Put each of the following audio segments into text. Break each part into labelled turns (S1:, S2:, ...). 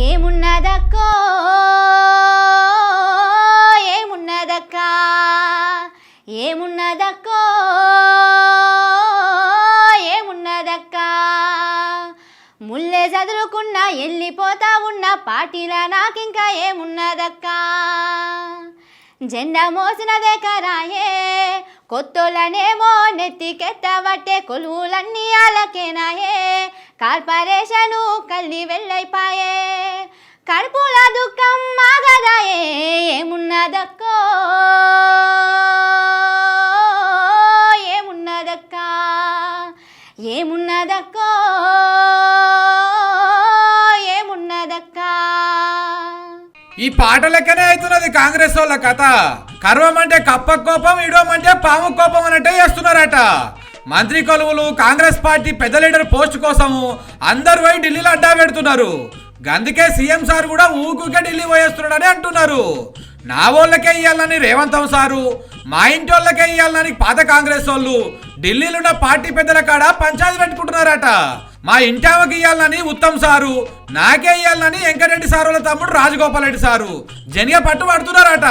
S1: ఏమున్నదక్కో ఏమున్నదక్కా ఏమున్నదక్కో ఏమున్నదక్కా ముల్లే చదువుకున్నా వెళ్ళిపోతా ఉన్న పార్టీలా నాకింకా ఏమున్నదక్కా జెండా మోసినదే కరాయే కొత్తోళ్ళనేమో నెత్తికెత్తబట్టే కొలువులన్నీ ఆలకేనాయే కార్పొరేషను కల్లి వెళ్ళైపాయే కడుపుల దుఃఖం మాగదాయే ఏమున్నదక్కో ఏమున్నదక్కా ఏమున్నదక్కో ఏమున్నదక్కా
S2: ఈ పాట లెక్కనే అవుతున్నది కాంగ్రెస్ వాళ్ళ కథ. కర్వమంటే కప్ప కోపం, ఇడవమంటే పాము కోపం అన్నట్టే చేస్తున్నారట. మంత్రి కొలువులు కాంగ్రెస్ పార్టీ పెద్ద లీడర్ పోస్ట్ కోసము అందరు పోయి ఢిల్లీలో అడ్డా పెడుతున్నారు. అందుకే సీఎం సార్ కూడా ఊకుకే ఢిల్లీ పోయేస్తున్నాడని అంటున్నారు. నా వాళ్ళకే ఇయ్యాలని రేవంత్ సారు, మా ఇంటి వాళ్ళకే ఇయ్యాలని పాత కాంగ్రెస్ వాళ్ళు ఢిల్లీలో ఉన్న పార్టీ పెద్దల కాడ పంచాయతీ పెట్టుకుంటున్నారట. మా ఇంటావకి ఇయ్యాలని ఉత్తమ్ సారు, నాకే ఇయ్యాలని వెంకటరెడ్డి సారు వాళ్ళ తమ్ముడు రాజగోపాల్ రెడ్డి సారు జనిగా పట్టు పడుతున్నారట.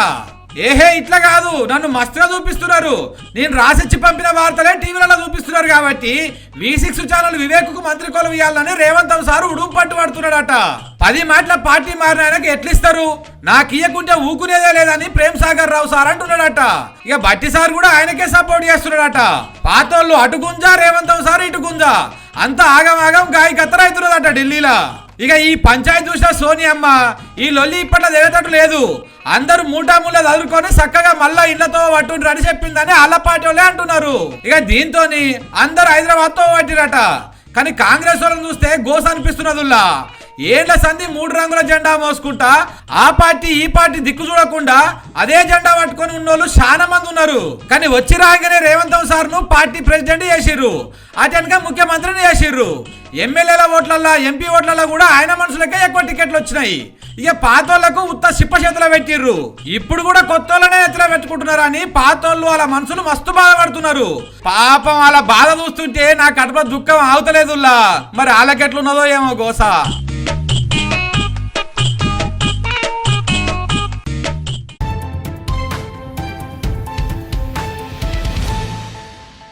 S2: ఏహే ఇట్లా కాదు, నన్ను మస్తుగా చూపిస్తున్నారు. నేను రాసిచ్చి పంపిన వార్తలే టీవీలలో చూపిస్తున్నారు కాబట్టి V6 ఛానల్ వివేక్కు మంత్రి కొలువు ఇవ్వాలని రేవంత్ సారు ఉడుం పట్టు పడుతున్నాడట. 10 మాటల పార్టీ మారిన ఆయనకు ఎట్లిస్తారు? నాకు ఇయ్యకుంటే ఊకునేదే లేదని ప్రేమ్ సాగర్ రావు సార్ అంటున్నాడట. ఇక బట్టి సార్ కూడా ఆయనకే సపోర్ట్ చేస్తున్నాడట. పాతోళ్ళు అటు గుంజా, రేవంత్ సార్ ఇటు గుంజా, అంతా ఆగం గాయ కత్తరైతున్నదట ఢిల్లీలో. ఇక ఈ పంచాయతీ చూసిన సోనియమ్మ ఈ లొల్లి ఇప్పట్లో తెలియటట్టు లేదు. అందరూ మూటాముళ్ళ చదువుకొని చక్కగా మళ్ళా ఇళ్లతో పట్టుండ్రు అని చెప్పిందని ఆలపాటి వాళ్ళే అంటున్నారు. ఇక దీంతో అందరు హైదరాబాద్ తో పట్టిరట. కానీ కాంగ్రెస్ వాళ్ళని చూస్తే గోస అనిపిస్తున్నదిలా. ఏళ్ల సంధి 3 రంగుల జెండా మోసుకుంటా ఆ పార్టీ ఈ పార్టీ దిక్కు చూడకుండా అదే జెండా పట్టుకొని ఉన్నోళ్ళు చాలా మంది ఉన్నారు. కానీ వచ్చి రాగానే రేవంత్ సార్ను పార్టీ ప్రెసిడెంట్ చేసిర్రు, అటెన్గా ముఖ్యమంత్రిని చేసిర్రు. ఎమ్మెల్యేల ఓట్లల్లో ఎంపీ ఓట్లలో కూడా ఆయన మనుషులకే ఎక్కువ టికెట్లు వచ్చినాయి. ఇక పాతోళ్లకు ఉత్త సిప్ప చేతిలో పెట్టిర్రు. ఇప్పుడు కూడా కొత్తోళ్ళనే ఎత్తులో పెట్టుకుంటున్నారని పాతోళ్ళు వాళ్ళ మనసులు మస్తు బాధపడుతున్నారు. పాపం వాళ్ళ బాధ చూస్తుంటే నా కడుపులో దుఃఖం ఆగుతలేదుల్లా. మరి వాళ్ళకెట్లున్నదో ఏమో గోస.